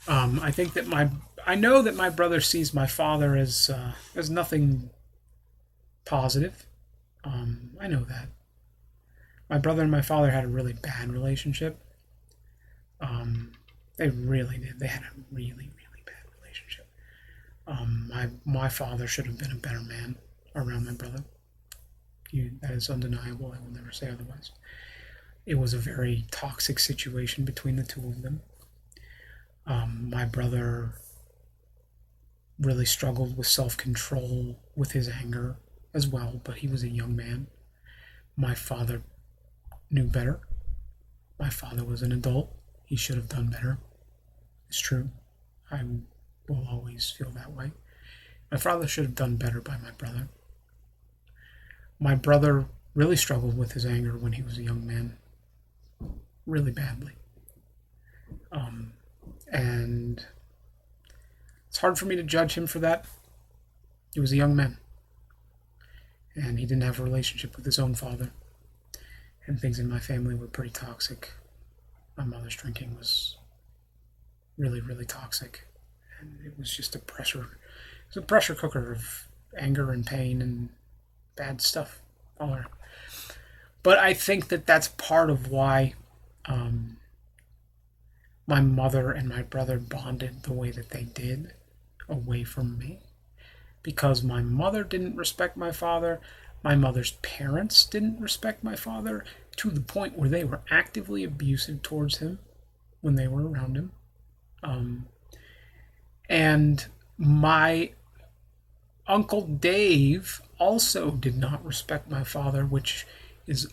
I think that I know that my brother sees my father as nothing positive. I know that my brother and my father had a really bad relationship. They really did. They had a really, really bad relationship. My father should have been a better man around my brother. That is undeniable. I will never say otherwise. It was a very toxic situation between the two of them. My brother really struggled with self-control with his anger as well, but he was a young man. My father knew better. My father was an adult. He should have done better. It's true. I will always feel that way. My father should have done better by my brother. My brother really struggled with his anger when he was a young man, really badly. And it's hard for me to judge him for that. He was a young man, and he didn't have a relationship with his own father, and things in my family were pretty toxic. My mother's drinking was really, really toxic, and it was just a pressure cooker of anger and pain and bad stuff all around. But I think that that's part of why my mother and my brother bonded the way that they did away from me. Because my mother didn't respect my father, my mother's parents didn't respect my father to the point where they were actively abusive towards him when they were around him. And my Uncle Dave also did not respect my father, which is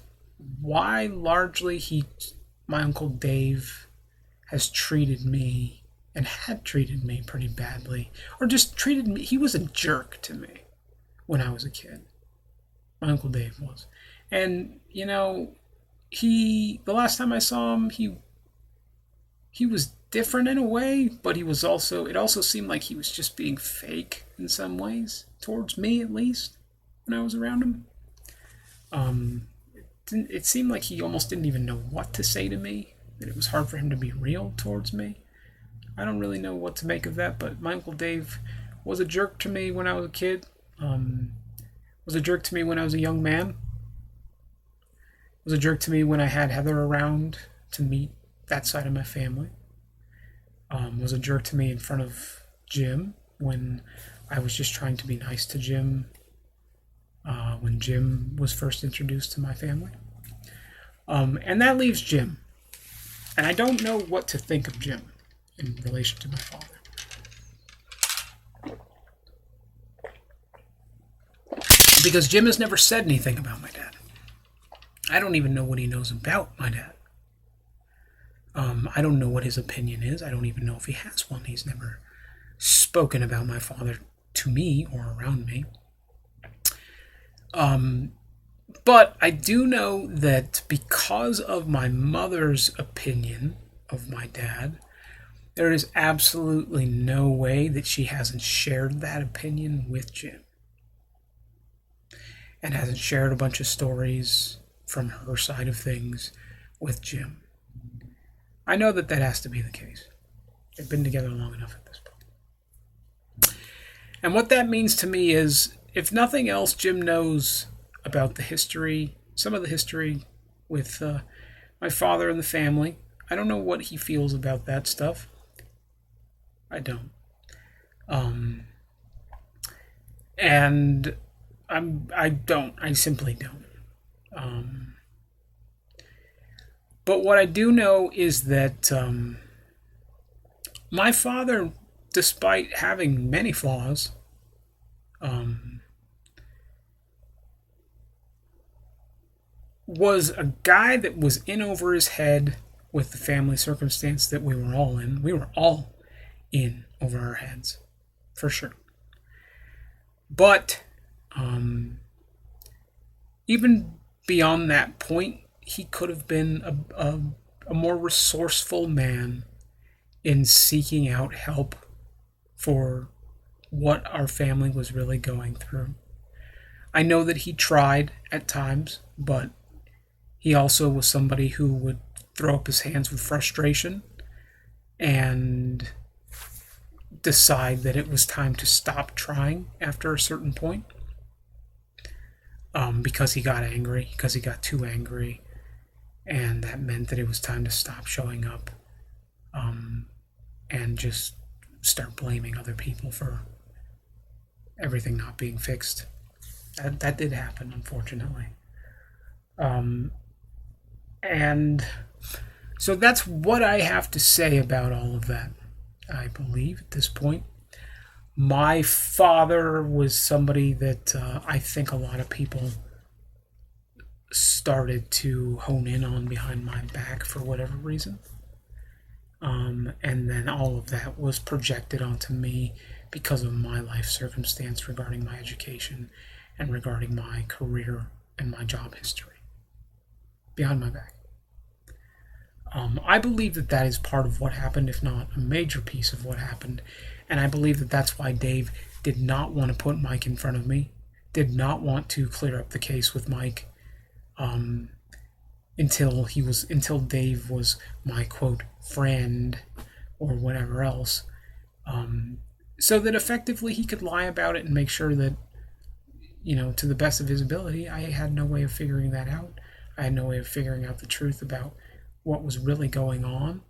why largely my Uncle Dave has treated me and had treated me pretty badly. Or just treated me, he was a jerk to me when I was a kid. My Uncle Dave was. And, the last time I saw him, he was different in a way, but it also seemed like he was just being fake in some ways, towards me at least, when I was around him. It seemed like he almost didn't even know what to say to me, that it was hard for him to be real towards me. I don't really know what to make of that, but my Uncle Dave was a jerk to me when I was a kid, was a jerk to me when I was a young man, was a jerk to me when I had Heather around to meet that side of my family, was a jerk to me in front of Jim when I was just trying to be nice to Jim when Jim was first introduced to my family. And that leaves Jim. And I don't know what to think of Jim in relation to my father. Because Jim has never said anything about my dad. I don't even know what he knows about my dad. I don't know what his opinion is. I don't even know if he has one. He's never spoken about my father to me or around me. But I do know that because of my mother's opinion of my dad, there is absolutely no way that she hasn't shared that opinion with Jim. And hasn't shared a bunch of stories from her side of things with Jim. I know that has to be the case. They've been together long enough at this point. And what that means to me is, if nothing else, Jim knows about the history, some of the history with my father and the family. I don't know what he feels about that stuff. I don't. And I simply don't. But what I do know is that my father, despite having many flaws, was a guy that was in over his head with the family circumstance that we were all in. We were all in over our heads, for sure. But even beyond that point, he could have been a more resourceful man in seeking out help for what our family was really going through. I know that he tried at times, but he also was somebody who would throw up his hands with frustration and decide that it was time to stop trying after a certain point, because he got angry, because he got too angry, and that meant that it was time to stop showing up, and just start blaming other people for everything not being fixed. That did happen, unfortunately. And so that's what I have to say about all of that, I believe, at this point. My father was somebody that I think a lot of people started to hone in on behind my back for whatever reason. And then all of that was projected onto me because of my life circumstance regarding my education and regarding my career and my job history behind my back. I believe that that is part of what happened, if not a major piece of what happened. And I believe that that's why Dave did not want to put Mike in front of me, did not want to clear up the case with Mike, until Dave was my quote friend or whatever else, so that effectively he could lie about it and make sure that, to the best of his ability, I had no way of figuring that out. I had no way of figuring out the truth about what was really going on,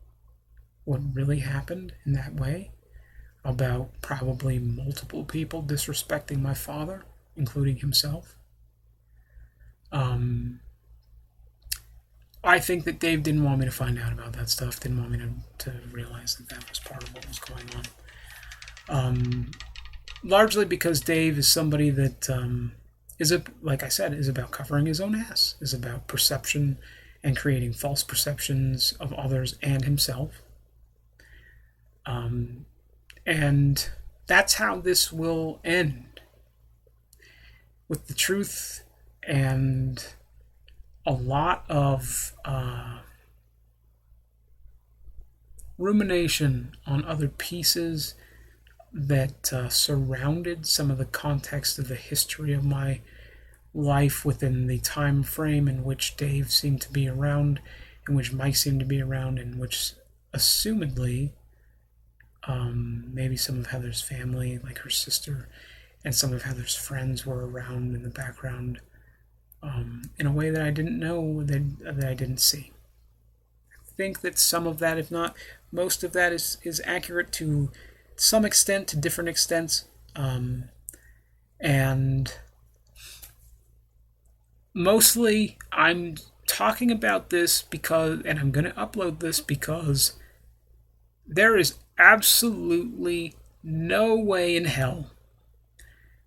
what really happened in that way, about probably multiple people disrespecting my father, including himself. I think that Dave didn't want me to find out about that stuff, didn't want me to realize that that was part of what was going on. Largely because Dave is somebody that like I said, is about covering his own ass, is about perception and creating false perceptions of others and himself. And that's how this will end, with the truth and a lot of rumination on other pieces that surrounded some of the context of the history of my life within the time frame in which Dave seemed to be around, in which Mike seemed to be around, in which, assumedly, maybe some of Heather's family, like her sister, and some of Heather's friends were around in the background, in a way that I didn't know, that I didn't see. I think that some of that, if not most of that, is accurate to some extent, to different extents, and mostly I'm talking about this because, and I'm going to upload this because there is absolutely no way in hell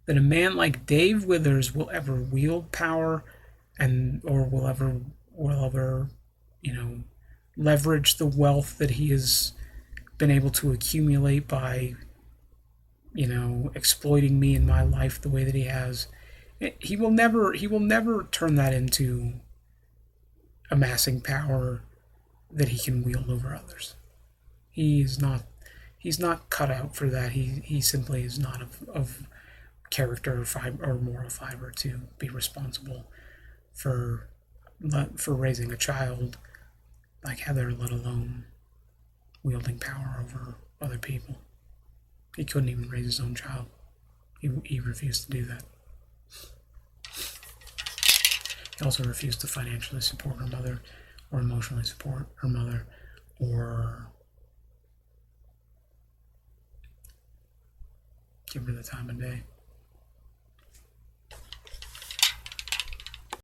that a man like Dave Withers will ever wield power or will ever leverage the wealth that he has been able to accumulate by exploiting me in my life the way that he has. He will never turn that into amassing power that he can wield over others. He's not cut out for that. He simply is not of character or fiber or moral fiber to be responsible for raising a child like Heather, let alone wielding power over other people. He couldn't even raise his own child. He refused to do that. He also refused to financially support her mother, or emotionally support her mother, or give her the time of day.